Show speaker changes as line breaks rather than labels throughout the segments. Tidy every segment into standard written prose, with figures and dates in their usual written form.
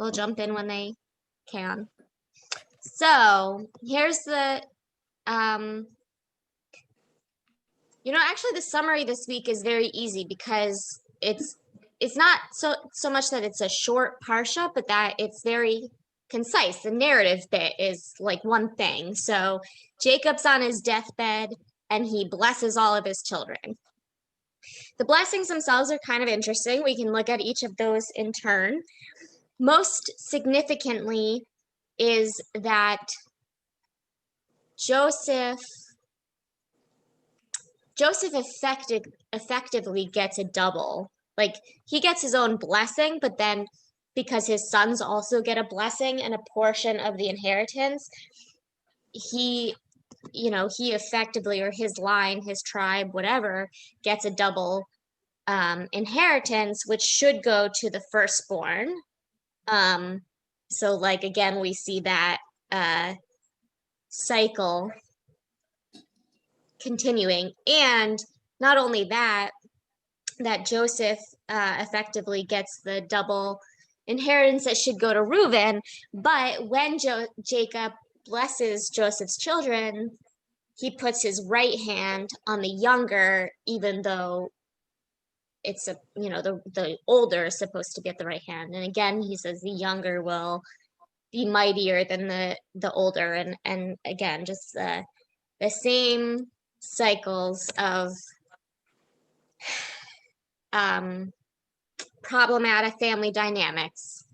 they'll jump in when they can. So here's the, actually the summary this week is very easy because it's not so much that it's a short parsha, but that it's very concise. The narrative bit is like one thing. So Jacob's on his deathbed and he blesses all of his children. The blessings themselves are kind of interesting. We can look at each of those in turn. Most significantly is that Joseph effectively gets a double. Like, he gets his own blessing, but then because his sons also get a blessing and a portion of the inheritance, he effectively, or his line, his tribe, whatever, gets a double inheritance, which should go to the firstborn. So like, again, we see that cycle continuing. And not only that Joseph effectively gets the double inheritance that should go to Reuben, but when Jacob blesses Joseph's children, he puts his right hand on the younger, even though it's the older is supposed to get the right hand. And again, he says the younger will be mightier than the older, and again, just the same cycles of problematic family dynamics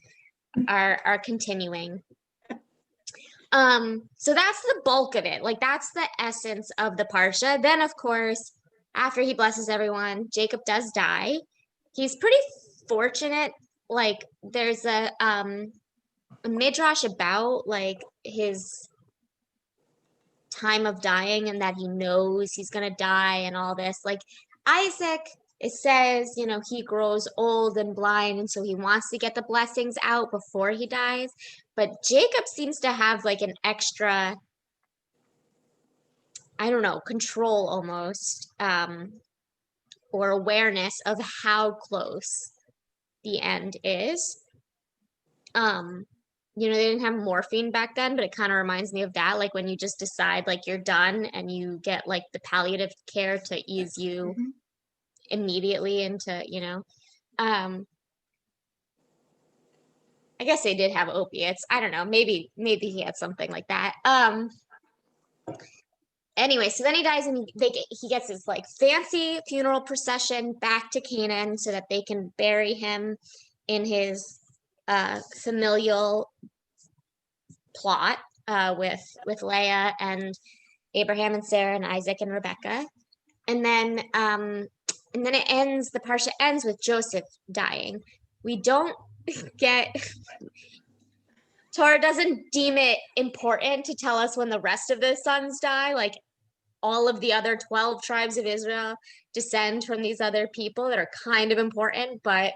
are continuing. So that's the bulk of it. Like, that's the essence of the parsha. Then, of course, after he blesses everyone, Jacob does die. He's pretty fortunate. Like, there's a midrash about like his time of dying and that he knows he's gonna die and all this. Like, Isaac, it says, he grows old and blind, and so he wants to get the blessings out before he dies. But Jacob seems to have like an extra, I don't know, control almost, or awareness of how close the end is. They didn't have morphine back then, but it kind of reminds me of that. Like, when you just decide like you're done and you get like the palliative care to ease you immediately into, I guess they did have opiates. I don't know. Maybe he had something like that. Anyway, so then he dies and he gets his like fancy funeral procession back to Canaan so that they can bury him in his familial plot with Leah and Abraham and Sarah and Isaac and Rebecca. And then the parsha ends with Joseph dying. We don't get, Torah doesn't deem it important to tell us when the rest of the sons die. Like, all of the other 12 tribes of Israel descend from these other people that are kind of important, but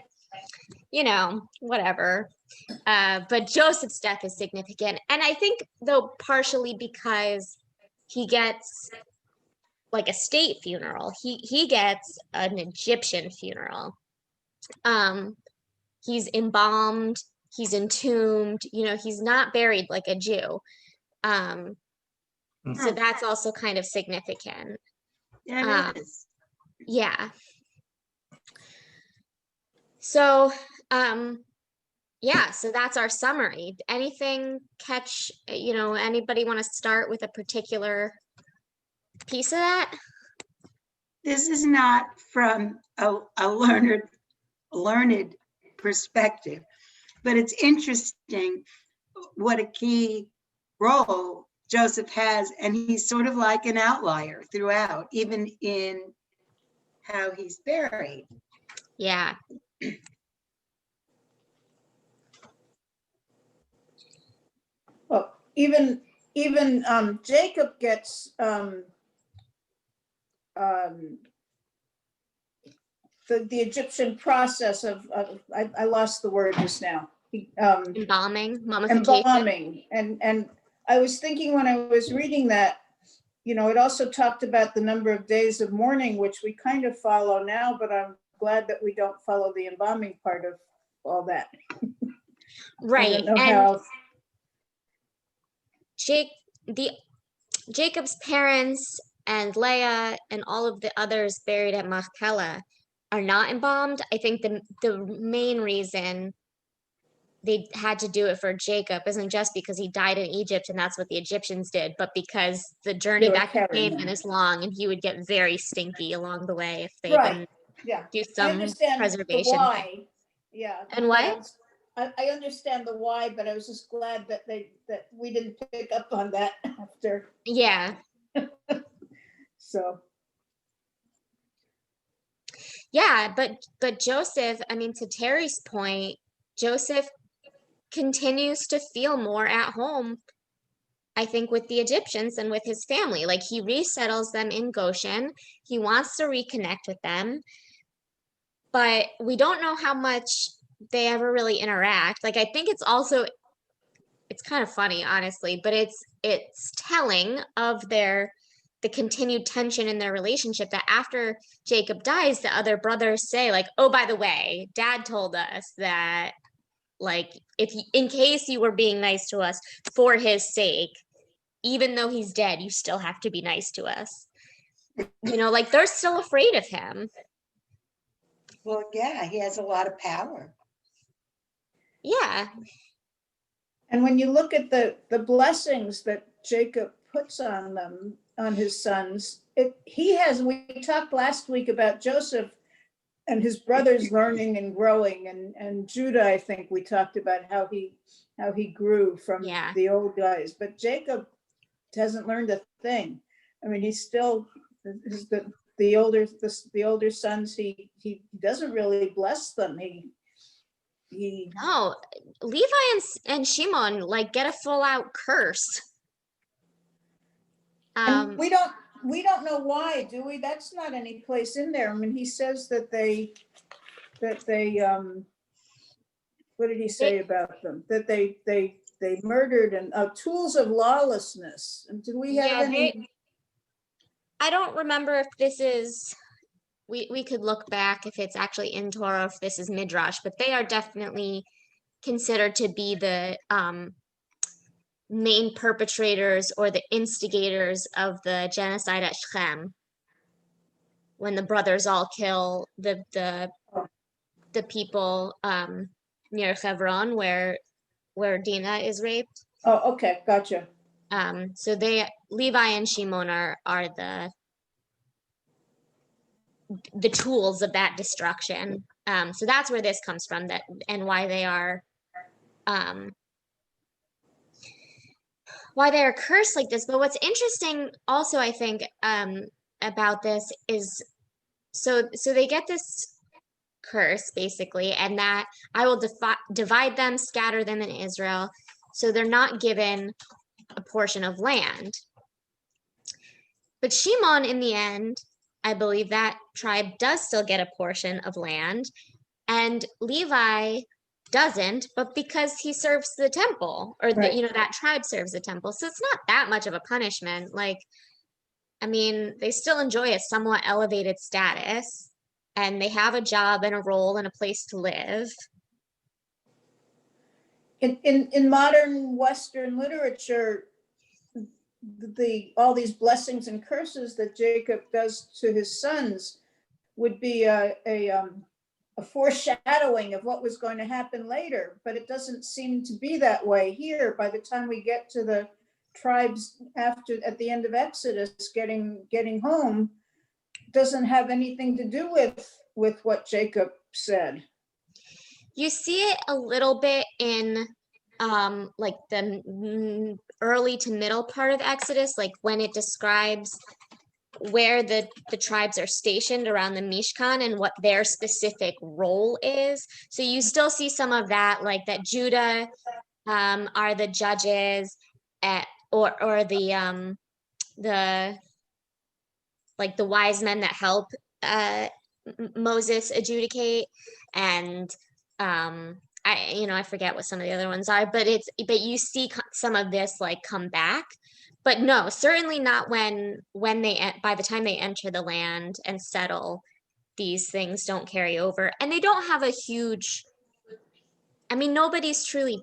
whatever. But Joseph's death is significant. And I think, though, partially because he gets like a state funeral. He gets an Egyptian funeral. He's embalmed, he's entombed, he's not buried like a Jew. So that's also kind of significant.
Yeah, it is.
Yeah. So, so that's our summary. Anything catch, anybody want to start with a particular piece of that?
This is not from a learned perspective, but it's interesting what a key role Joseph has, and he's sort of like an outlier throughout, even in how he's buried.
Yeah.
Well, even Jacob gets the Egyptian process of I lost the word just now.
Embalming, mummification.
Embalming, and I was thinking when I was reading that, it also talked about the number of days of mourning, which we kind of follow now, but I'm glad that we don't follow the embalming part of all that. I
Right.
don't know
And
how.
Jacob's parents and Leah and all of the others buried at Machpelah are not embalmed. I think the main reason they had to do it for Jacob isn't just because he died in Egypt and that's what the Egyptians did, but because the journey
They were
back to
carrying
Canaan
him.
is long and he would get very stinky along the way if they
Right,
didn't
yeah.
do
I
some
understand the
preservation thing.
why, yeah.
And
but
what?
I understand the why, but I was just glad that we didn't pick up on that after,
Yeah.
so.
Yeah, but Joseph, I mean, to Terry's point, Joseph continues to feel more at home, I think, with the Egyptians and with his family. Like he resettles them in Goshen. He wants to reconnect with them, but we don't know how much they ever really interact. Like I think it's kind of funny, honestly, but it's telling of the continued tension in their relationship that after Jacob dies, the other brothers say, like, oh, by the way, dad told us that, like, in case you were being nice to us for his sake, even though he's dead, you still have to be nice to us. Like they're still afraid of him.
Well, yeah, he has a lot of power.
Yeah.
And when you look at the blessings that Jacob puts on them, on his sons, we talked last week about Joseph and his brothers learning and growing, and Judah, I think we talked about how he grew from the old guys, but Jacob hasn't learned a thing. I mean, he's still the older sons. He doesn't really bless them.
No, Levi and Shimon like get a full out curse.
And we don't know why, do we? That's not any place in there. I mean, he says that they what did he say about them? That they murdered and tools of lawlessness. And do we have any?
I don't remember if this is. We could look back if it's actually in Torah, if this is Midrash, but they are definitely considered to be the main perpetrators or the instigators of the genocide at Shechem, when the brothers all kill the people near Hebron where Dinah is raped.
Oh, okay, gotcha.
So Levi and Shimon are the tools of that destruction. So that's where this comes from, that and why they are cursed like this. But what's interesting also, I think, about this is so they get this curse basically, and that I will divide them, scatter them in Israel. So they're not given a portion of land. But Shimon, in the end, I believe that tribe does still get a portion of land, and Levi doesn't, but because he serves the temple, or
Right.
that tribe serves the temple. So it's not that much of a punishment. Like, I mean, they still enjoy a somewhat elevated status, and they have a job and a role and a place to live.
In modern Western literature, all these blessings and curses that Jacob does to his sons would be a foreshadowing of what was going to happen later, but it doesn't seem to be that way here. By the time we get to the tribes at the end of Exodus getting home, doesn't have anything to do with what Jacob said.
You see it a little bit in like the early to middle part of Exodus, like when it describes where the tribes are stationed around the Mishkan and what their specific role is. So you still see some of that, like that Judah are the judges or the like the wise men that help Moses adjudicate, and I forget what some of the other ones are, but you see some of this like come back, but no, certainly not when they by the time they enter the land and settle, these things don't carry over, and they don't have a huge I mean, nobody's truly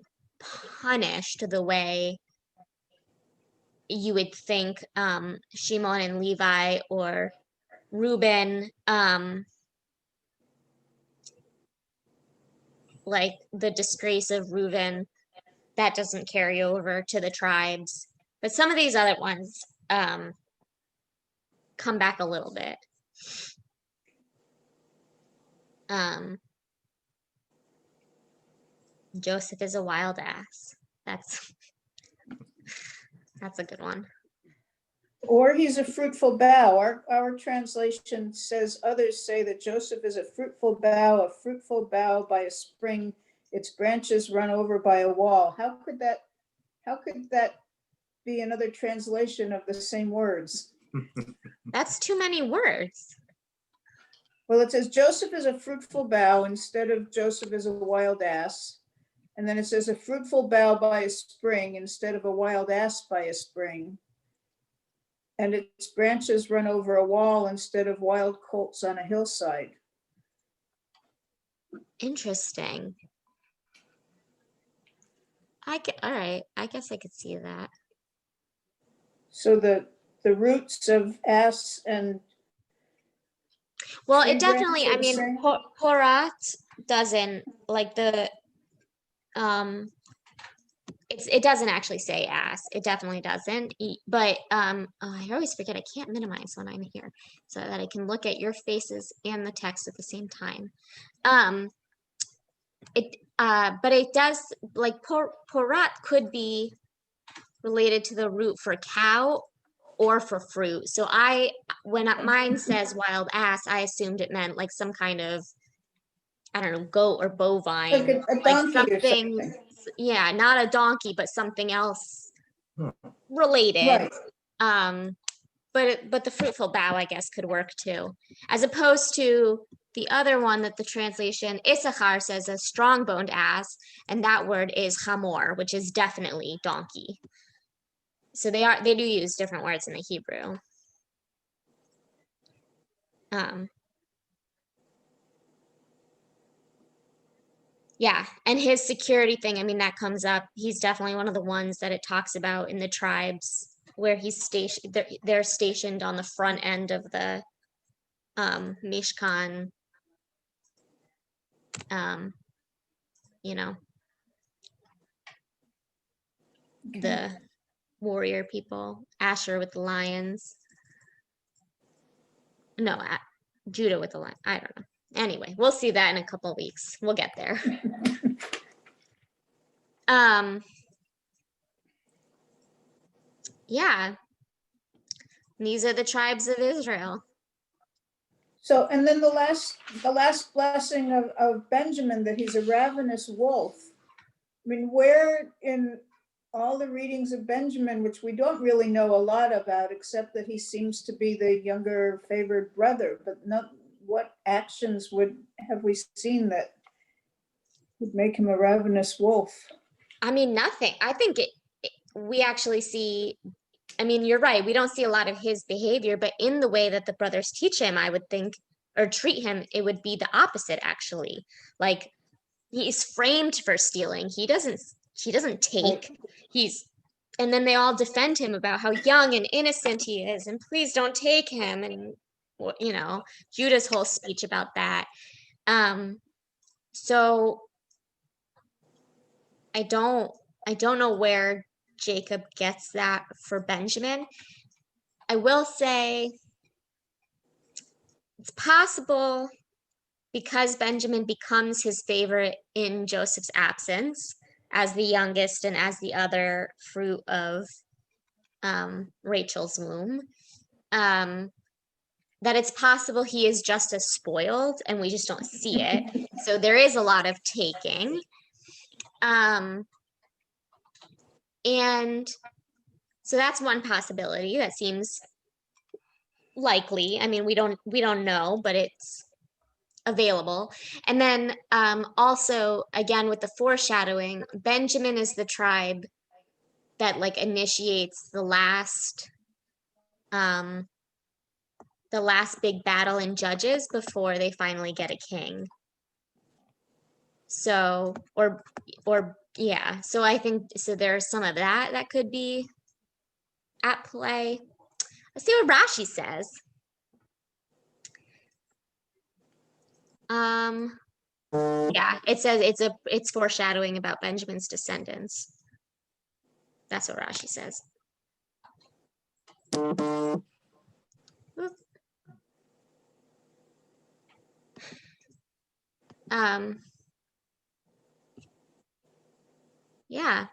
punished the way you would think Shimon and Levi or Reuben, like the disgrace of Reuben, that doesn't carry over to the tribes. But some of these other ones come back a little bit. Joseph is a wild ass. That's a good one.
Or he's a fruitful bough. Our translation says, others say that Joseph is a fruitful bough by a spring, its branches run over by a wall. How could that be another translation of the same words?
That's too many words.
Well, it says Joseph is a fruitful bough instead of Joseph is a wild ass. And then it says a fruitful bough by a spring instead of a wild ass by a spring. And its branches run over a wall instead of wild colts on a hillside.
Interesting. All right. I guess I could see that.
So the roots of ass and
well,
tree
it definitely, I
branches are
mean,
the same?
Porat doesn't like the it doesn't actually say ass. It definitely doesn't. But oh, I always forget I can't minimize when I'm here so that I can look at your faces and the text at the same time. But it does, like, porat could be related to the root for cow or for fruit. So when mine says wild ass, I assumed it meant like some kind of, I don't know, goat or bovine,
Like a
like
donkey or
something,
something.
yeah, not a donkey, but something else related.
Right.
But the fruitful bough, I guess, could work too, as opposed to the other one that the translation Issachar says a strong-boned ass, and that word is chamor, which is definitely donkey. So they do use different words in the Hebrew. Yeah, and his security thing, I mean, that comes up. He's definitely one of the ones that it talks about in the tribes where he's stationed. They're stationed on the front end of the Mishkan. You know, the warrior people. Asher with the lions. No, Judah with the lion. I don't know. Anyway, we'll see that in a couple of weeks. We'll get there. Yeah. These are the tribes of Israel.
So, and then the last blessing of Benjamin, that he's a ravenous wolf. I mean, where in all the readings of Benjamin, which we don't really know a lot about, except that he seems to be the younger favored brother, but not what actions have we seen that would make him a ravenous wolf?
I mean, nothing. I think we actually see, I mean, you're right. We don't see a lot of his behavior, but in the way that the brothers teach him, I would think, or treat him, it would be the opposite, actually. Like, he's framed for stealing. He doesn't take. And then they all defend him about how young and innocent he is, and please don't take him. And, you know, Judah's whole speech about that. So I don't know where Jacob gets that for Benjamin. I will say it's possible because Benjamin becomes his favorite in Joseph's absence as the youngest and as the other fruit of Rachel's womb, that it's possible he is just as spoiled and we just don't see it. So there is a lot of taking. And so that's one possibility that seems likely. I mean, we don't know, but it's available. And then also, again, with the foreshadowing, Benjamin is the tribe that like initiates the last big battle in Judges before they finally get a king. So, yeah, so I think, so there's some of that could be at play. Let's see what Rashi says. Yeah, it says it's foreshadowing about Benjamin's descendants. That's what Rashi says. Oop. Yeah.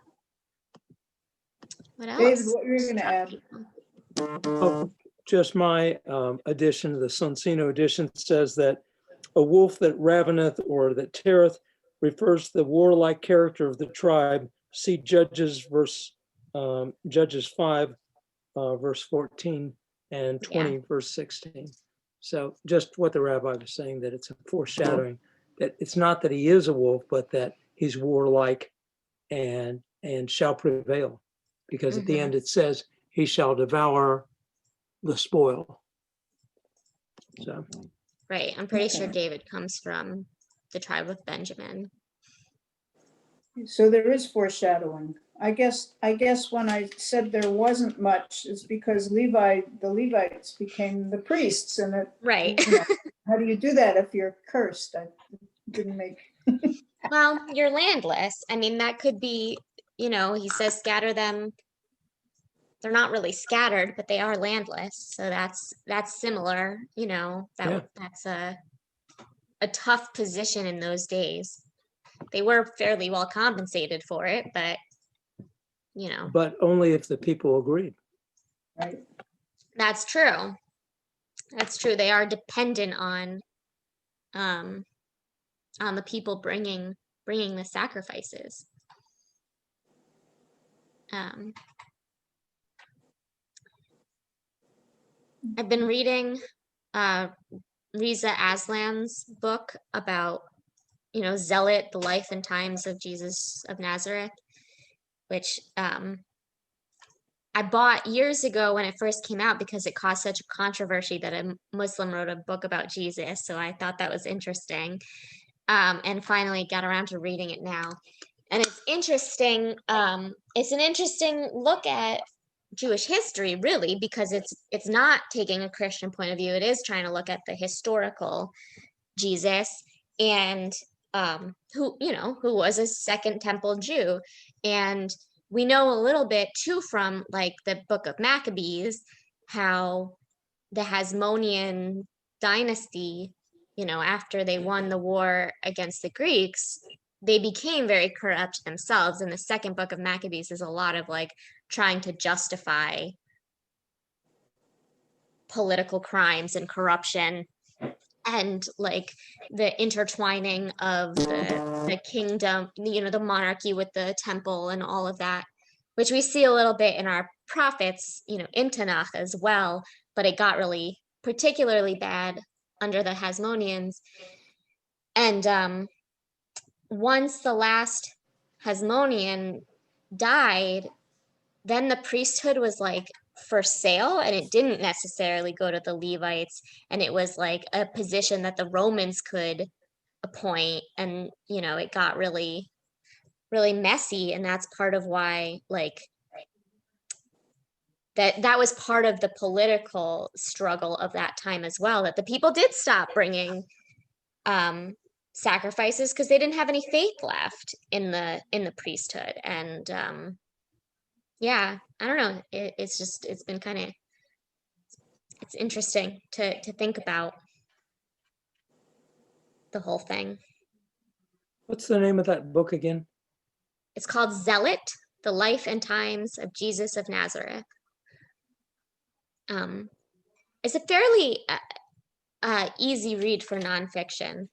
What else?
David, what were you going to add?
Oh, just my edition, the Sonsino edition, says that a wolf that raveneth or that teareth refers to the warlike character of the tribe. See Judges 5, verse 14 and 20,
Yeah.
verse 16. So just what the rabbi was saying, that it's a foreshadowing, that it's not that he is a wolf, but that he's warlike and shall prevail. Because at the end it says, he shall devour the spoil. So
Right. I'm pretty sure David comes from the tribe of Benjamin.
So there is foreshadowing. I guess when I said there wasn't much, it's because the Levites became the priests, and it,
Right.
how do you do that if you're cursed? I didn't make.
Well, you're landless. I mean, that could be, he says scatter them. They're not really scattered, but they are landless. So that's similar, that's a tough position in those days. They were fairly well compensated for it, but
but only if the people agreed.
Right.
That's true. That's true. They are dependent on the people bringing the sacrifices. I've been reading Riza Aslan's book about, Zealot, the life and times of Jesus of Nazareth, which I bought years ago when it first came out because it caused such a controversy that a Muslim wrote a book about Jesus. So I thought that was interesting. And finally got around to reading it now. And it's interesting. It's an interesting look at Jewish history, really, because it's not taking a Christian point of view. It is trying to look at the historical Jesus and who was a Second Temple Jew. And we know a little bit too from like the book of Maccabees, how the Hasmonean dynasty, after they won the war against the Greeks, they became very corrupt themselves. And the second book of Maccabees is a lot of like trying to justify political crimes and corruption and like the intertwining of the kingdom, the monarchy with the temple and all of that, which we see a little bit in our prophets, in Tanakh as well, but it got really particularly bad under the Hasmoneans. And once the last Hasmonean died, then the priesthood was like for sale, and it didn't necessarily go to the Levites, and it was like a position that the Romans could appoint, and it got really, really messy. And that's part of why like that was part of the political struggle of that time as well, that the people did stop bringing sacrifices because they didn't have any faith left in the priesthood. And yeah, I don't know, it's been kind of, it's interesting to think about the whole thing.
What's the name of that book again?
It's called Zealot, the life and times of Jesus of Nazareth. It's a fairly easy read for nonfiction.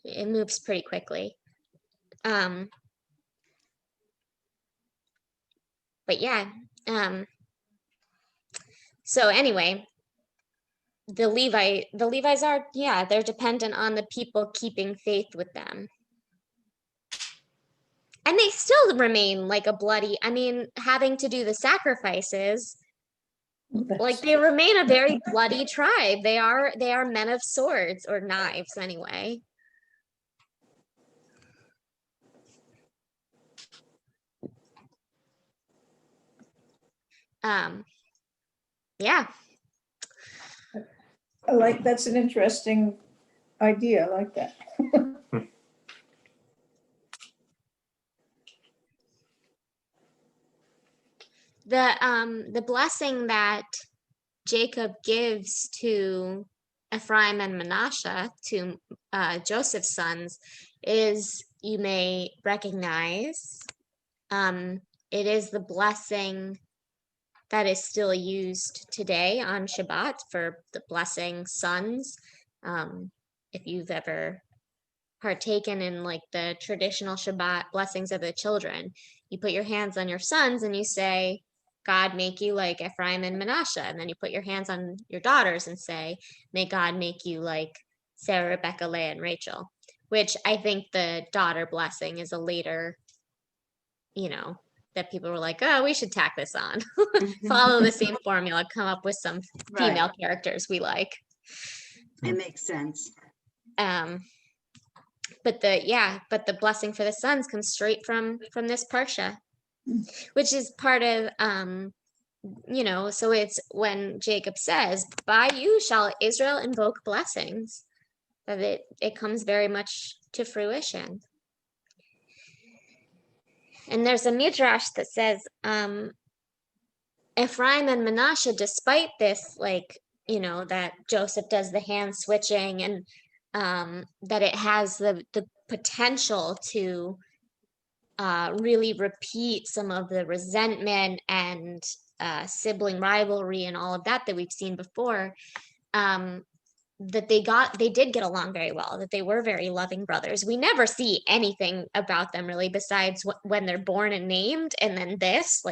It moves pretty quickly. But yeah. So anyway, the Levites are, yeah, they're dependent on the people keeping faith with them. And they still remain like a bloody, having to do the sacrifices. Like they remain a very bloody tribe. They are men of swords, or knives anyway. Yeah.
That's an interesting idea. I like that.
The blessing that Jacob gives to Ephraim and Manasseh, to Joseph's sons, is, you may recognize, it is the blessing that is still used today on Shabbat for the blessing sons. If you've ever partaken in like the traditional Shabbat blessings of the children, you put your hands on your sons and you say, God make you like Ephraim and Manasseh. And then you put your hands on your daughters and say, may God make you like Sarah, Rebecca, Leah, and Rachel, which I think the daughter blessing is a later, that people were like, oh, we should tack this on. Follow the same formula, come up with some female
Right.
characters we like.
It makes sense.
But the blessing for the sons comes straight from this parsha, which is part of so it's when Jacob says, by you shall Israel invoke blessings, that it comes very much to fruition. And there's a midrash that says Ephraim and Manasseh, despite this, that Joseph does the hand switching, and that it has the potential to really repeat some of the resentment and sibling rivalry and all of that we've seen before, that they did get along very well, that they were very loving brothers. We never see anything about them really besides when they're born and named, and then that's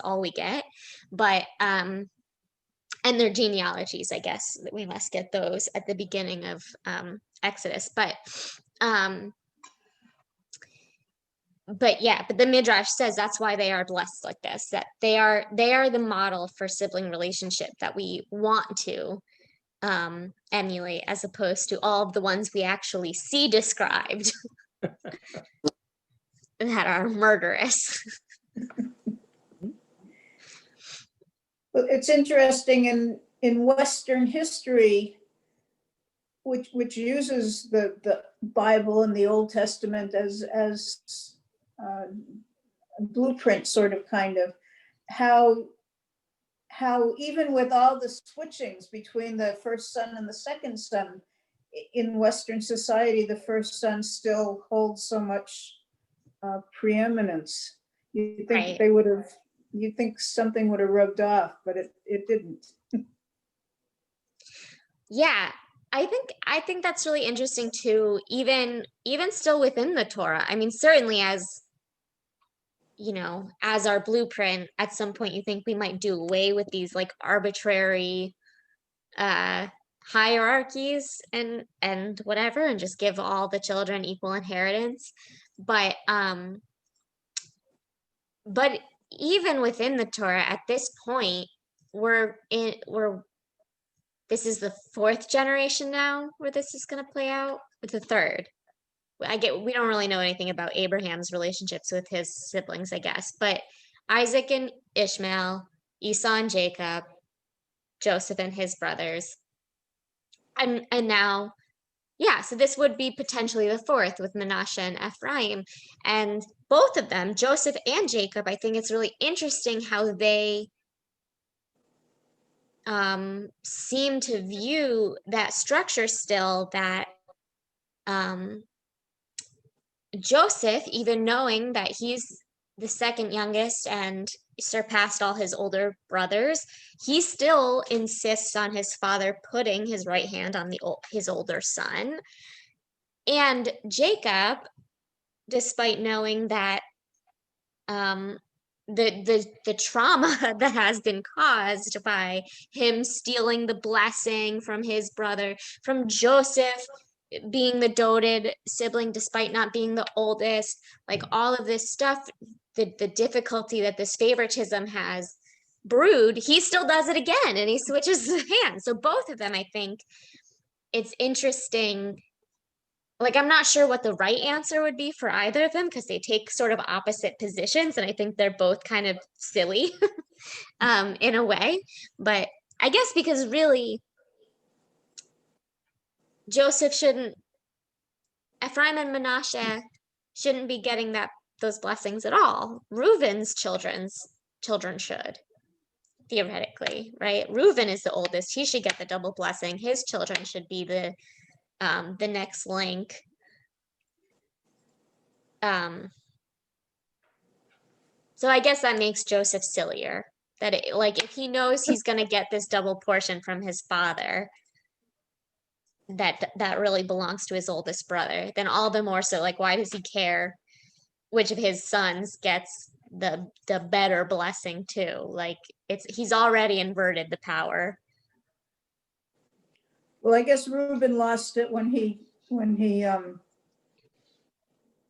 all we get. But and their genealogies, I guess we must get those at the beginning of Exodus. But the Midrash says that's why they are blessed like this, that they are the model for sibling relationship that we want to emulate, as opposed to all of the ones we actually see described that are murderous.
Well, it's interesting in Western history, which uses the Bible and the Old Testament as a blueprint, sort of, kind of, how even with all the switchings between the first son and the second son, in Western society, the first son still holds so much preeminence. You think
Right.
you think something would have rubbed off, but it didn't.
Yeah, I think that's really interesting too, even still within the Torah. I mean, certainly as our blueprint, at some point you think we might do away with these like arbitrary hierarchies and whatever, and just give all the children equal inheritance. But even within the Torah at this point, this is the fourth generation now where this is going to play out, with the third. We don't really know anything about Abraham's relationships with his siblings, I guess, but Isaac and Ishmael, Esau and Jacob, Joseph and his brothers, and now, so this would be potentially the fourth with Manasseh and Ephraim, and both of them, Joseph and Jacob, I think it's really interesting how they seem to view that structure still, that Joseph, even knowing that he's the second youngest and surpassed all his older brothers, he still insists on his father putting his right hand on his older son. And Jacob, despite knowing that the trauma that has been caused by him stealing the blessing from his brother, from Joseph being the doted sibling despite not being the oldest, like all of this stuff, the difficulty that this favoritism has brewed, he still does it again, and he switches the hands. So both of them, I think it's interesting, like, I'm not sure what the right answer would be for either of them because they take sort of opposite positions, and I think they're both kind of silly in a way. But I guess because really Joseph shouldn't, Ephraim and Manasseh shouldn't be getting those blessings at all. Reuben's children should, theoretically, right? Reuben is the oldest. He should get the double blessing. His children should be the next link. So I guess that makes Joseph sillier. That like if he knows he's gonna get this double portion from his father, that really belongs to his oldest brother, then all the more so, like, why does he care which of his sons gets the better blessing too? Like, he's already inverted the power.
Well, I guess Reuben lost it when he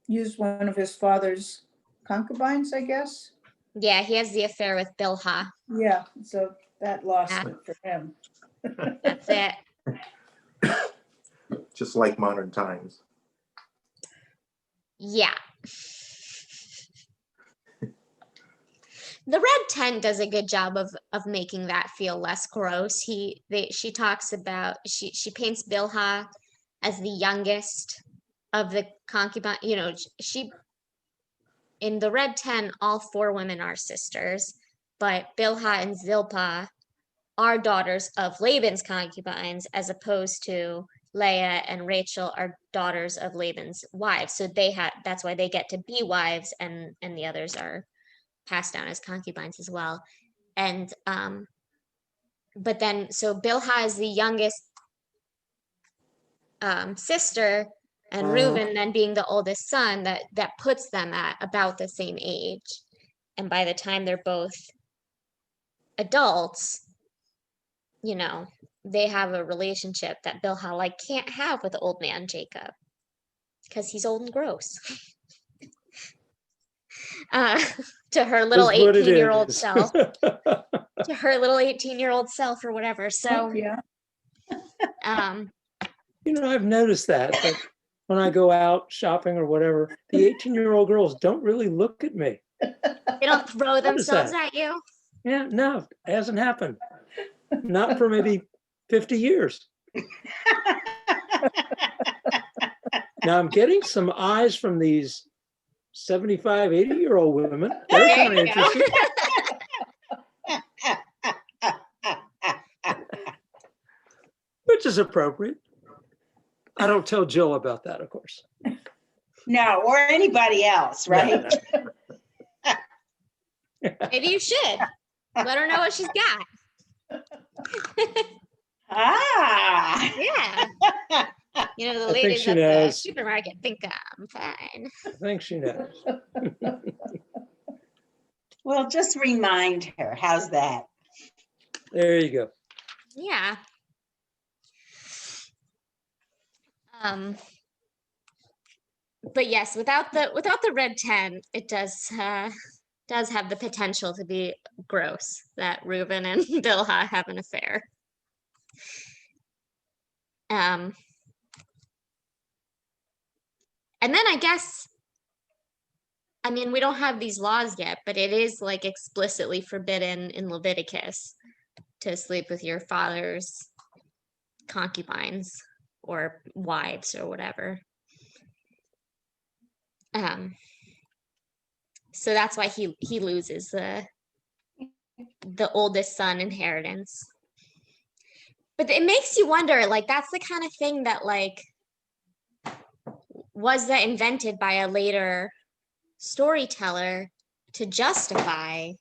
used one of his father's concubines, I guess.
Yeah, he has the affair with Bilhah.
Yeah, so that lost
Yeah.
it for him.
That's it.
Just like modern times.
Yeah. The red tent does a good job of making that feel less gross. She talks about, she paints Bilhah as the youngest of the concubine. You know, in the red tent, all 4 women are sisters, but Bilhah and Zilpah are daughters of Laban's concubines, as opposed to Leah and Rachel are daughters of Laban's wives. So that's why they get to be wives, and the others are passed down as concubines as well. And but then, so Bilhah is the youngest sister, and Reuben then being the oldest son, that puts them at about the same age. And by the time they're both adults, you know, they have a relationship that Bilhah like can't have with old man Jacob because he's old and gross. To her little
Is what it
18-year-old
is.
self. To her little 18-year-old self or whatever. So
Yeah,
You know, I've noticed that when I go out shopping or whatever, the 18-year-old girls don't really look at me.
they don't throw themselves
that?
at you.
Yeah, no, it hasn't happened. Not for maybe 50 years. Now I'm getting some eyes from these 75, 80-year-old women. They're
There
kind of
you go.
interested. Which is appropriate. I don't tell Jill about that, of course.
No, or anybody else, right?
No, no.
Maybe you should. Let her know what she's got.
Ah.
Yeah. You know, the
I think
ladies
she
at the
knows.
supermarket think I'm fine.
I think she knows.
Well, just remind her. How's that?
There you go.
Yeah. But yes, without the red tent, it does have the potential to be gross that Reuben and Bilhah have an affair. And then I guess, I mean, we don't have these laws yet, but it is like explicitly forbidden in Leviticus to sleep with your father's concubines or wives or whatever. So that's why he loses the oldest son inheritance. But it makes you wonder, like, that's the kind of thing that, like, was that invented by a later storyteller to justify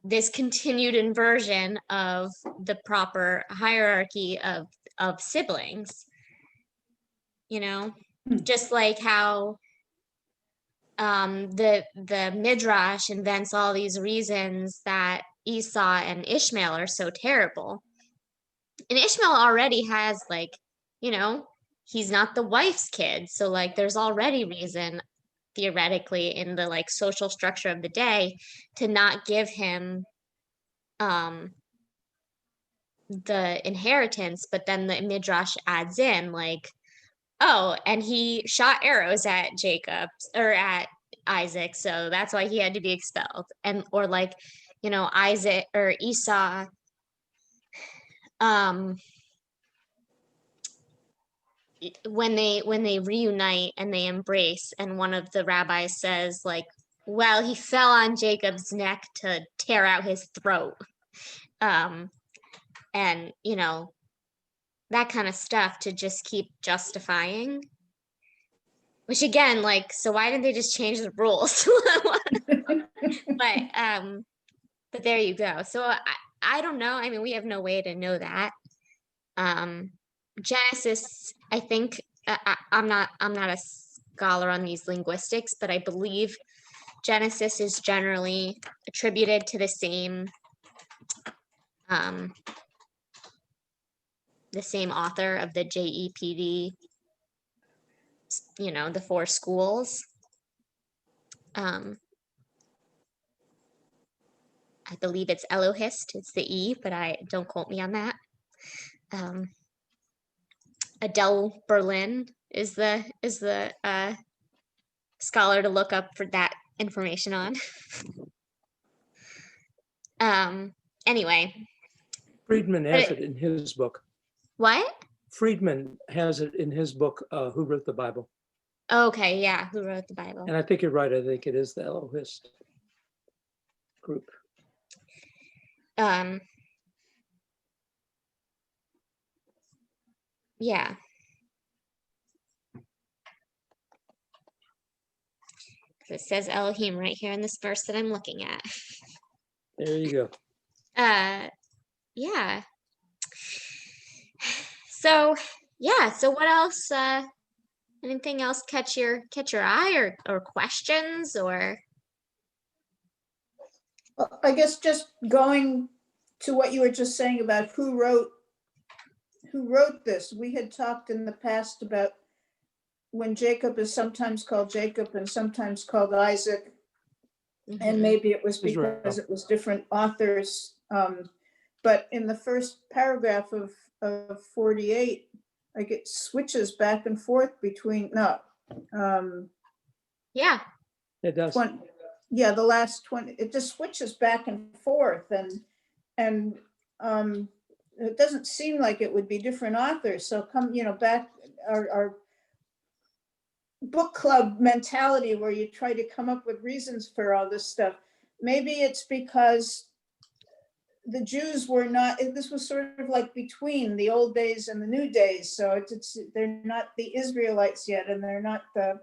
this continued inversion of the proper hierarchy of siblings? You know, just like how the Midrash invents all these reasons that Esau and Ishmael are so terrible. And Ishmael already has, like, you know, he's not the wife's kid. So, like, there's already reason, theoretically, in the, like, social structure of the day to not give him the inheritance. But then the Midrash adds in, like, Oh, and he shot arrows at Jacob or at Isaac, so that's why he had to be expelled. And or like, Isaac or Esau, um when they reunite and they embrace, and one of the rabbis says like, well, he fell on Jacob's neck to tear out his throat. And that kind of stuff to just keep justifying. Which again, like, so why didn't they just change the rules? But there you go. So I don't know. I mean, we have no way to know that. Genesis, I think, I'm not a scholar on these linguistics, but I believe Genesis is generally attributed to the same author of the JEPD, the four schools. I believe it's Elohist, it's the E, but don't quote me on that. Adele Berlin is the scholar to look up for that information on. Anyway.
Friedman has it in his book.
What?
Friedman has it in his book, Who Wrote the Bible.
Okay, yeah, Who Wrote the Bible.
And I think you're right. I think it is the Elohist group.
Yeah. It says Elohim right here in this verse that I'm looking at.
There you go.
Yeah. So what else? Anything else catch your eye or questions or?
Well, I guess just going to what you were just saying about who wrote this. We had talked in the past about when Jacob is sometimes called Jacob and sometimes called Isaac. Mm-hmm. And maybe it was because it was different authors. But in the first paragraph of 48, like it switches back and forth between,
yeah,
it does.
The last 20, it just switches back and forth, and it doesn't seem like it would be different authors. So back our book club mentality where you try to come up with reasons for all this stuff. Maybe it's because the Jews were not, this was sort of like between the old days and the new days. So they're not the Israelites yet, and they're not the,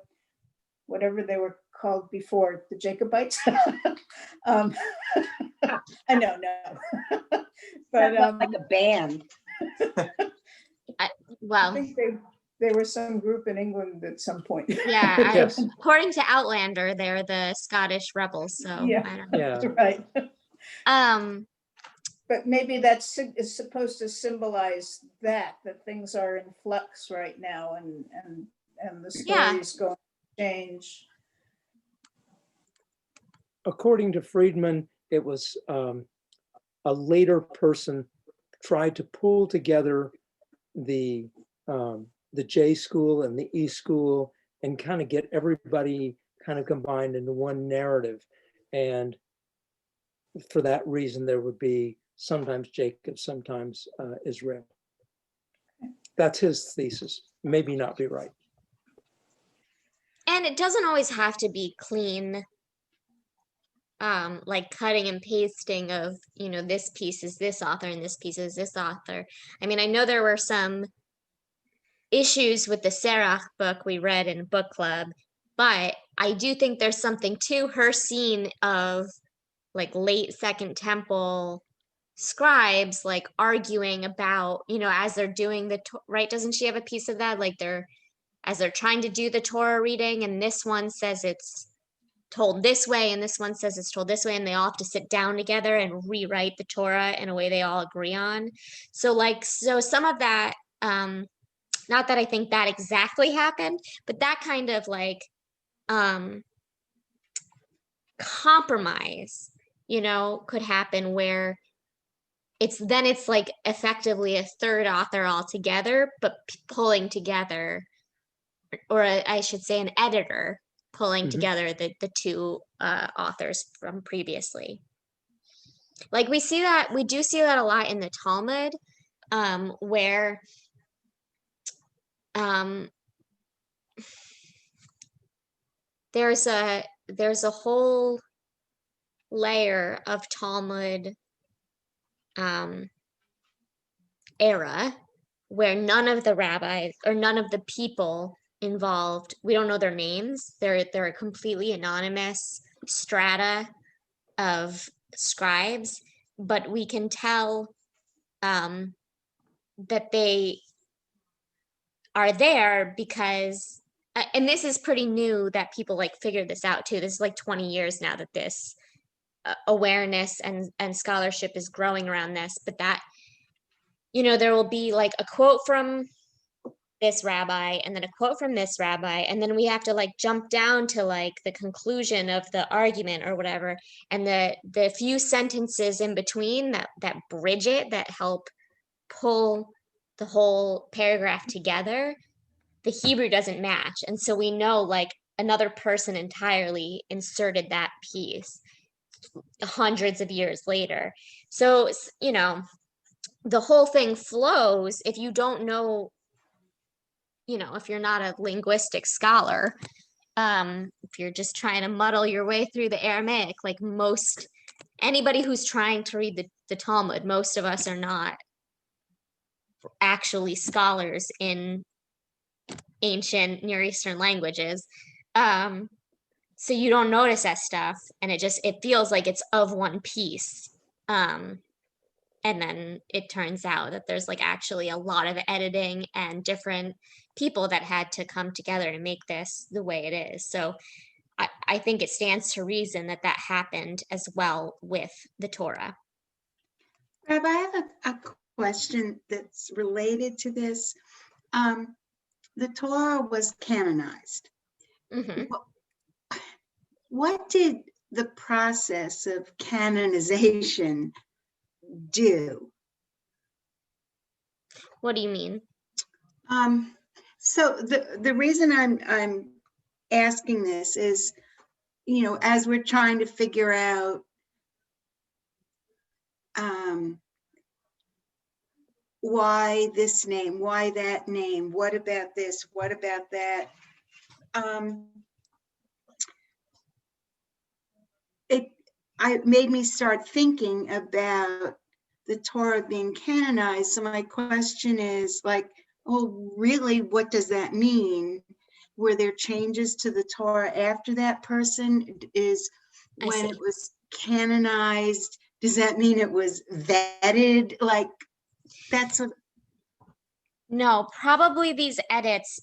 whatever they were called before, the Jacobites. I know, no. But
like a band.
I think they were some group in England at some point.
Yeah,
yes.
According to Outlander, they're the Scottish rebels. So
yeah,
I don't know.
Yeah. Right. But maybe that's is supposed to symbolize that things are in flux right now, and the stories going to change.
According to Friedman, it was a later person tried to pull together the J school and the E school and kind of get everybody kind of combined into one narrative. And for that reason, there would be sometimes Jacob, sometimes Israel. That's his thesis. Maybe not be right.
And it doesn't always have to be clean, like cutting and pasting of, this piece is this author and this piece is this author. I mean, I know there were some issues with the Serach book we read in book club, but I do think there's something to her scene of like late Second Temple scribes like arguing about, as they're doing right, doesn't she have a piece of that, like as they're trying to do the Torah reading, and this one says it's told this way and this one says it's told this way, and they all have to sit down together and rewrite the Torah in a way they all agree on. So some of that, not that I think that exactly happened, but that kind of like compromise, could happen where it's like effectively a third author altogether, but pulling together I should say an editor pulling
Mhm.
together the two authors from previously. Like we do see that a lot in the Talmud, where um, there's a whole layer of Talmud era where none of the rabbis or none of the people involved, we don't know their names. They're a completely anonymous strata of scribes, but we can tell that they are there because and this is pretty new that people like figured this out too. This is like 20 years now that this awareness and scholarship is growing around this, but that there will be like a quote from this rabbi and then a quote from this rabbi, and then we have to like jump down to like the conclusion of the argument or whatever, and the few sentences in between that bridge it, that help pull the whole paragraph together, the Hebrew doesn't match. And so we know like another person entirely inserted that piece hundreds of years later. So, the whole thing flows if you don't know, if you're not a linguistic scholar, if you're just trying to muddle your way through the Aramaic, like anybody who's trying to read the Talmud, most of us are not actually scholars in ancient Near Eastern languages. So you don't notice that stuff, and it feels like it's of one piece. And then it turns out that there's like actually a lot of editing and different people that had to come together to make this the way it is. So I think it stands to reason that happened as well with the Torah.
Rabbi, I have a question that's related to this. The Torah was canonized.
Mm-hmm.
What did the process of canonization do?
What do you mean?
So the reason I'm asking this is, as we're trying to figure out why this name, why that name, what about this, what about that, it made me start thinking about the Torah being canonized. So my question is like, oh, really, what does that mean? Were there changes to the Torah after that person? When it was canonized, does that mean it was vetted? Like, that's what.
No, probably these edits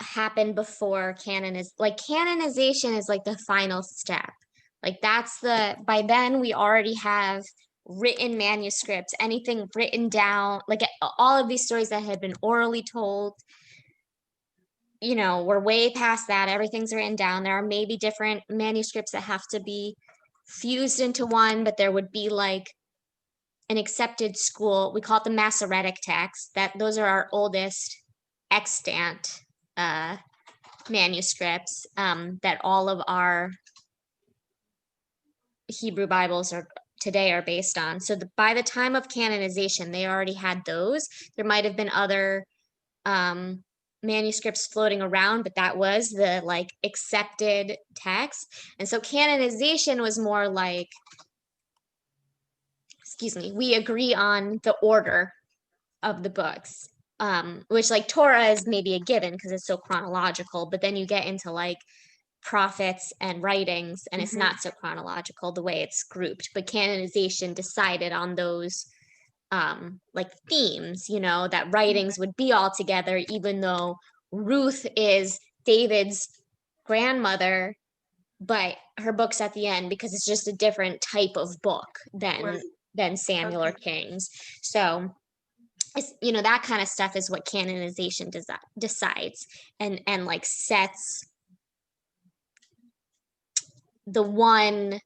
happen before canonization is like the final step. Like by then we already have written manuscripts, anything written down, like all of these stories that had been orally told, we're way past that. Everything's written down. There are maybe different manuscripts that have to be fused into one, but there would be like an accepted school. We call it the Masoretic text. Those are our oldest extant manuscripts that all of our Hebrew Bibles today are based on. So by the time of canonization, they already had those. There might have been other manuscripts floating around, but that was the like accepted text. And so canonization was more like, we agree on the order of the books, which like Torah is maybe a given because it's so chronological, but then you get into like prophets and writings, and it's not so chronological the way it's grouped. But canonization decided on those like themes, that writings would be all together, even though Ruth is David's grandmother, but her book's at the end because it's just a different type of book than Samuel or Kings. So it's, that kind of stuff is what canonization decides and like sets the one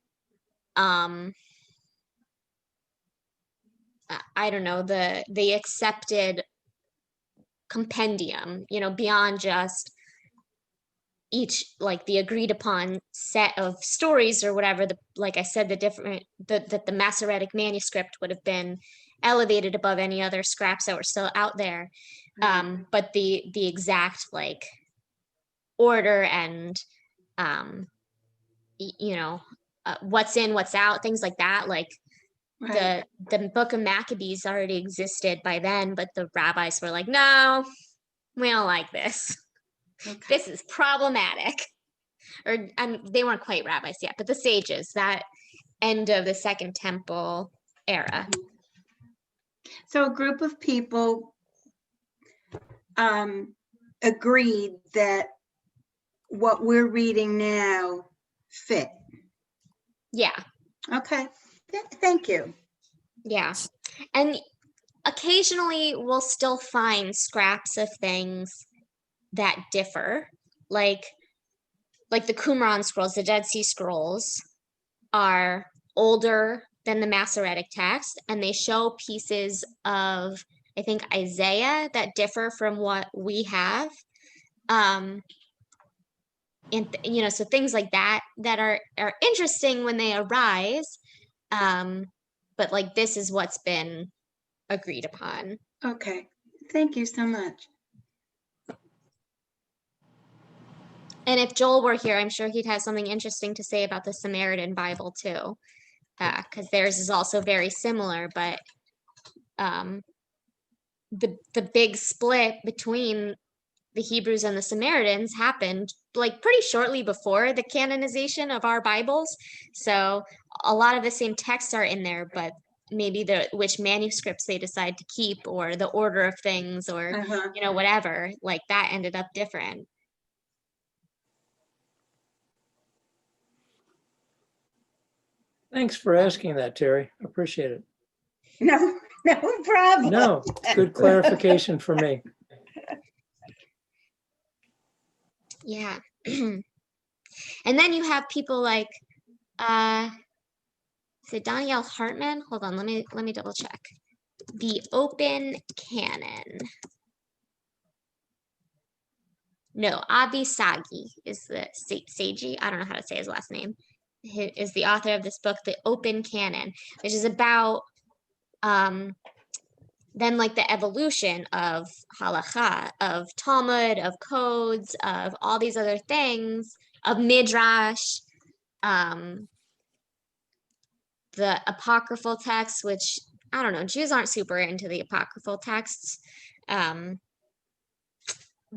I don't know, the accepted compendium, beyond just each, like, the agreed upon set of stories or whatever. Like I said, that the Masoretic manuscript would have been elevated above any other scraps that were still out there. But the exact, like, order and what's in, what's out, things like that, like
Right.
the book of Maccabees already existed by then, but the rabbis were like, no, we don't like this.
Okay.
This is problematic. Or they weren't quite rabbis yet, but the sages, that end of the Second Temple era.
So a group of people agreed that what we're reading now fit.
Yeah.
Okay. Thank you.
Yeah. And occasionally we'll still find scraps of things that differ, like the Qumran scrolls, the Dead Sea Scrolls are older than the Masoretic text, and they show pieces of, I think, Isaiah that differ from what we have. And so things like that are interesting when they arise. But like, this is what's been agreed upon.
Okay. Thank you so much.
And if Joel were here, I'm sure he'd have something interesting to say about the Samaritan Bible too, because theirs is also very similar. But the big split between the Hebrews and the Samaritans happened like pretty shortly before the canonization of our Bibles. So a lot of the same texts are in there, but maybe which manuscripts they decide to keep, or the order of things, or whatever, like that ended up different.
Thanks for asking that, Terry. Appreciate it.
No problem.
No, good clarification for me.
Yeah. And then you have people like, is it Danielle Hartman? Hold on, let me double check. The Open Canon. No, Avi Sagi is the Sagi. I don't know how to say his last name. He is the author of this book, The Open Canon, which is about then like the evolution of halakha, of Talmud, of codes, of all these other things, of midrash, the apocryphal texts, which I don't know, Jews aren't super into the apocryphal texts, but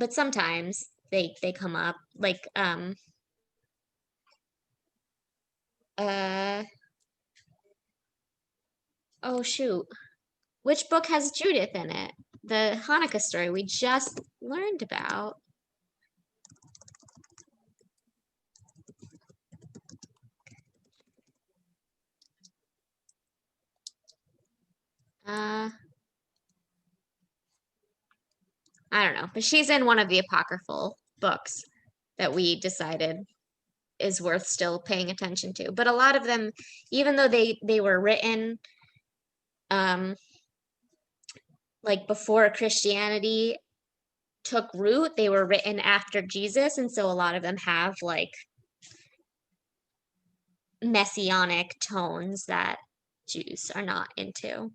sometimes they come up, like oh shoot, which book has Judith in it? The Hanukkah story we just learned about. I don't know, but she's in one of the apocryphal books that we decided is worth still paying attention to. But a lot of them, even though they were written like before Christianity took root, they were written after Jesus, and so a lot of them have like messianic tones that Jews are not into.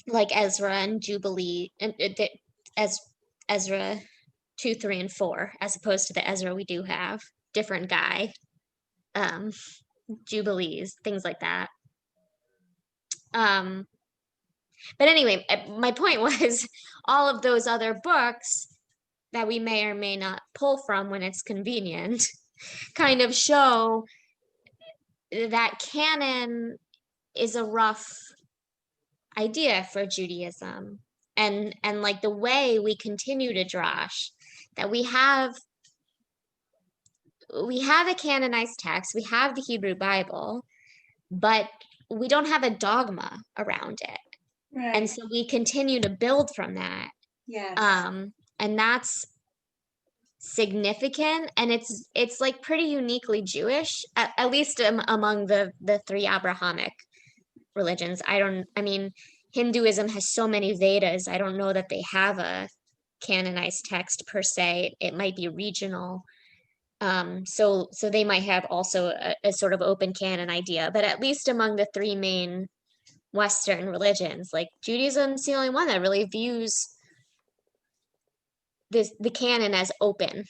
Like Ezra and Jubilee, and as Ezra 2, 3, and 4, as opposed to the Ezra we do have. Different guy. Jubilees, things like that. But anyway, my point was all of those other books that we may or may not pull from when it's convenient kind of show that canon is a rough idea for Judaism, and like the way we continue to drash, that we have a canonized text, we have the Hebrew Bible, but we don't have a dogma around it.
Right.
And so we continue to build from that.
Yes.
And that's significant, and it's like pretty uniquely Jewish, at least among the three Abrahamic religions. I mean, Hinduism has so many Vedas. I don't know that they have a canonized text per se. It might be regional. So they might have also a sort of open canon idea, but at least among the three main Western religions, like Judaism's the only one that really views the canon as open.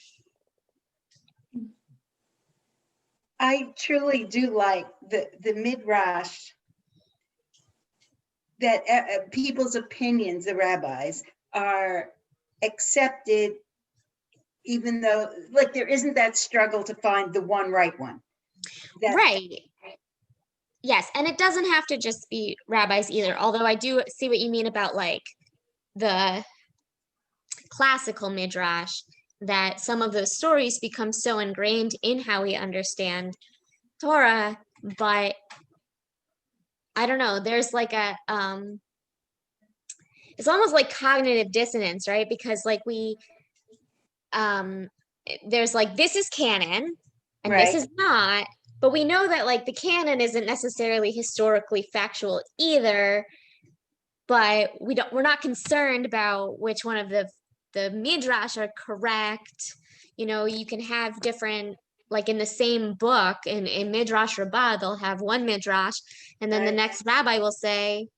I truly do like the midrash, that people's opinions, the rabbis, are accepted, even though, like, there isn't that struggle to find the one right one.
Right. Yes, and it doesn't have to just be rabbis either, although I do see what you mean about like the classical midrash, that some of those stories become so ingrained in how we understand Torah, but I don't know, there's like a it's almost like cognitive dissonance, right? Because like there's like, this is canon and this is not, but we know that like the canon isn't necessarily historically factual either, but we're not concerned about which one of the midrash are correct. You know, you can have different, like in the same book, in Midrash Rabbah, they'll have one midrash, and then the next rabbi will say,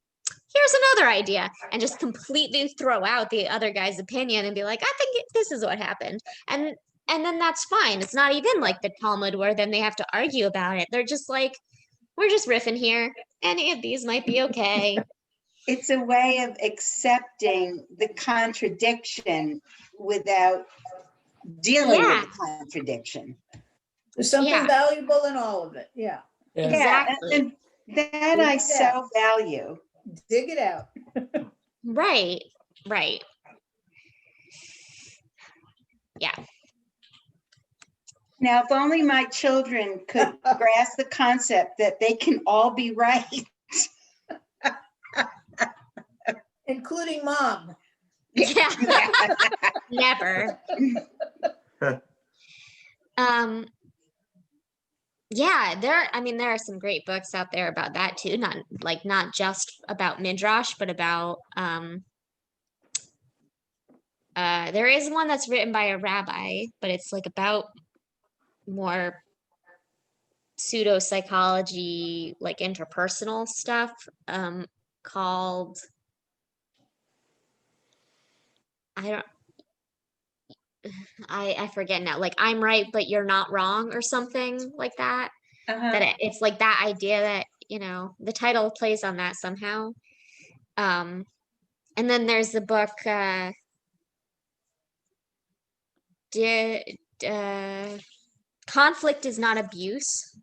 here's another idea, and just completely throw out the other guy's opinion and be like, I think this is what happened. And then that's fine. It's not even like the Talmud where then they have to argue about it. They're just like, we're just riffing here. Any of these might be okay.
It's a way of accepting the contradiction without dealing with the contradiction.
There's something valuable in all of it. Yeah.
Exactly.
And that I so value.
Dig it out.
Right. Yeah.
Now, if only my children could grasp the concept that they can all be right.
Including mom.
Yeah. Never. Yeah, there are some great books out there about that too, not just about midrash, but about there is one that's written by a rabbi, but it's like about more pseudo psychology, like interpersonal stuff, called, I forget now, like I'm right but you're not wrong, or something like that. That it's like that idea that, you know, the title plays on that somehow. And then there's the book Conflict is Not Abuse.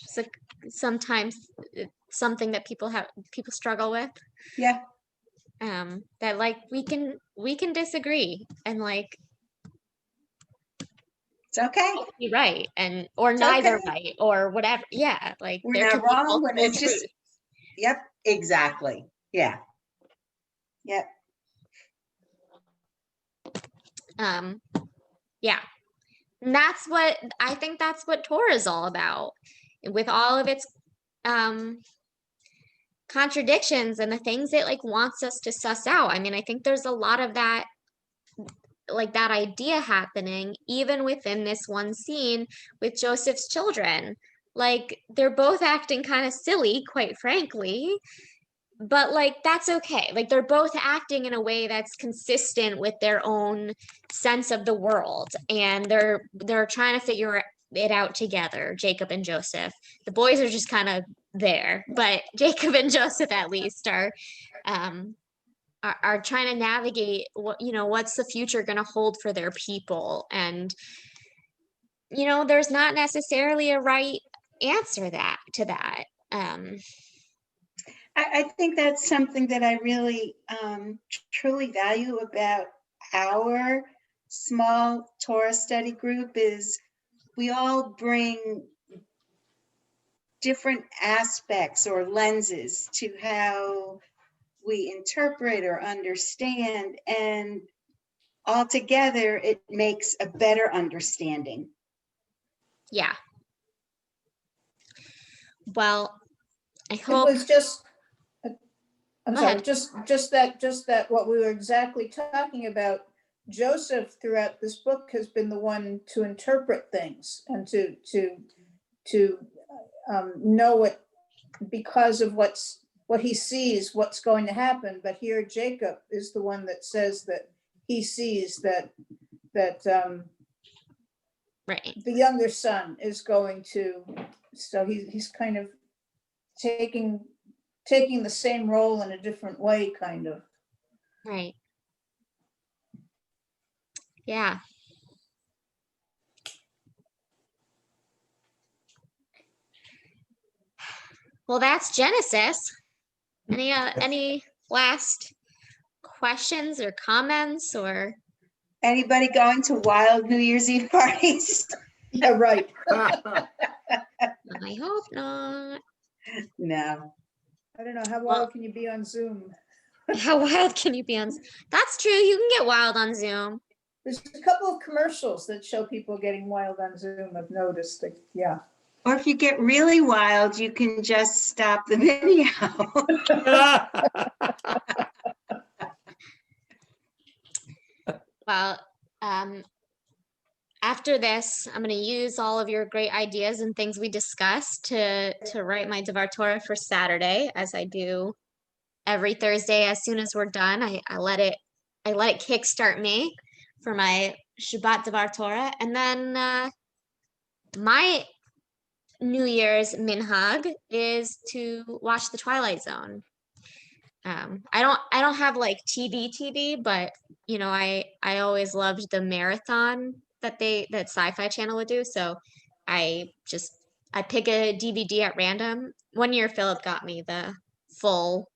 It's like sometimes something that people struggle with.
Yeah.
That like we can disagree, and like
it's okay.
Be right, and or it's neither okay. Right, or whatever. Yeah, like
we're not wrong when it's just. Yep. Exactly. Yeah. Yep.
Yeah. And that's what I think, that's what Torah is all about, with all of its contradictions and the things it like wants us to suss out. I mean, I think there's a lot of that, like that idea happening even within this one scene with Joseph's children. Like they're both acting kind of silly, quite frankly, but like that's okay. Like they're both acting in a way that's consistent with their own sense of the world, and they're trying to figure it out together, Jacob and Joseph. The boys are just kind of there, but Jacob and Joseph at least are trying to navigate what's the future going to hold for their people. And there's not necessarily a right answer to that.
I think that's something that I really truly value about our small Torah study group, is we all bring different aspects or lenses to how we interpret or understand, and altogether it makes a better understanding.
Yeah. Well, I hope
it was just I'm
Go
sorry,
ahead.
just that what we were exactly talking about. Joseph throughout this book has been the one to interpret things and to know what, because of what he sees, what's going to happen. But here Jacob is the one that says that he sees that
Right.
the younger son is going to, so he's kind of taking the same role in a different way, kind of.
Right. Yeah. Well, that's Genesis. Any last questions or comments or?
Anybody going to wild New Year's Eve parties?
Yeah, right.
I hope not.
No.
I don't know, how
Well-
wild can you be on Zoom?
How wild can you be on? That's true. You can get wild on Zoom.
There's a couple of commercials that show people getting wild on Zoom. I've noticed that, yeah.
Or if you get really wild, you can just stop the video.
Well, after this, I'm going to use all of your great ideas and things we discussed to write my Devar Torah for Saturday, as I do every Thursday. As soon as we're done, I let it kickstart me for my Shabbat Devar Torah, and then my New Year's minhag is to watch The Twilight Zone. I don't have like TV, but you know, I always loved the marathon that Sci-Fi Channel would do. So I pick a DVD at random. One year Philip got me the full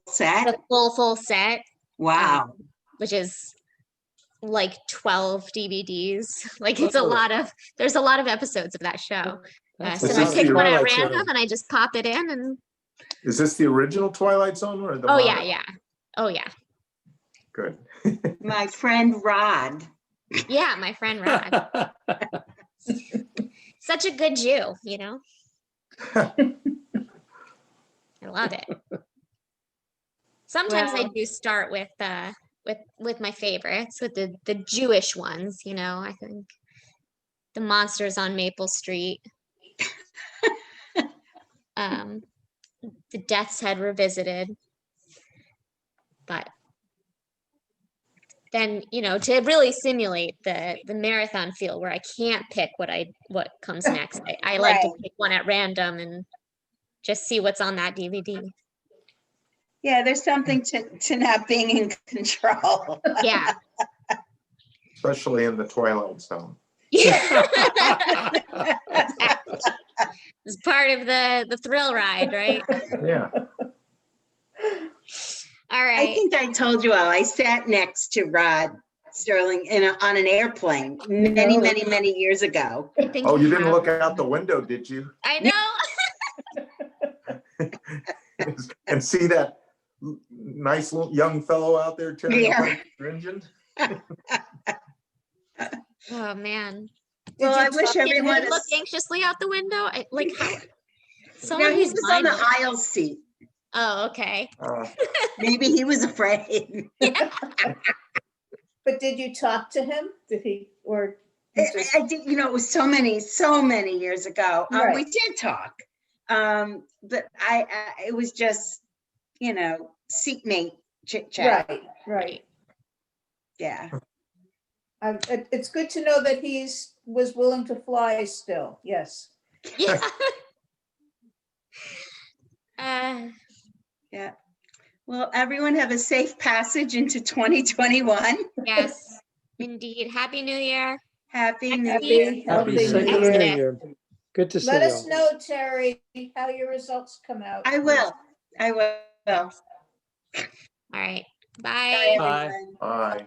set?
full set,
Wow.
which is like 12 DVDs. Like there's a lot of episodes of that show. So I pick one at random and I just pop it in. And
is this the original Twilight Zone or the
oh
modern?
yeah. Oh yeah.
Good.
My friend Rod.
Yeah, my friend Rod. Such a good Jew, you know. I love it. Sometimes I do start with my favorites, with the Jewish ones, you know. I think The Monsters on Maple Street, The Death's Head Revisited, but then, you know, to really simulate the marathon feel where I can't pick what comes next, I like to pick one at random and just see what's on that DVD.
Yeah, there's something to not being in control.
Yeah.
Especially in the Twilight Zone.
It's part of the thrill ride, right?
Yeah.
All right.
I think I told you all, I sat next to Rod Sterling on an airplane many years ago.
Oh, you didn't look out the window, did you?
I know.
And see that nice little young fellow out there tearing apart your engine?
Oh man.
Well, I wish everyone
Did he look anxiously out the window?
No, he was on the aisle seat.
Oh, okay.
Maybe he was afraid.
But did you talk to him? Did he, or?
I did, you know, it was so many years ago.
Right.
We did talk. But it was just, you know, seatmate chit chat.
Right.
Yeah.
It's good to know that was willing to fly still. Yes.
Yeah.
Yeah. Well, everyone have a safe passage into 2021.
Yes, indeed. Happy New Year.
Happy New
Happy,
Year.
healthy
Second
New
New
Year.
Year. Good to see
Let
you.
us know, Terry, how your results come out.
I will.
All right. Bye.
Bye, everyone.
Bye.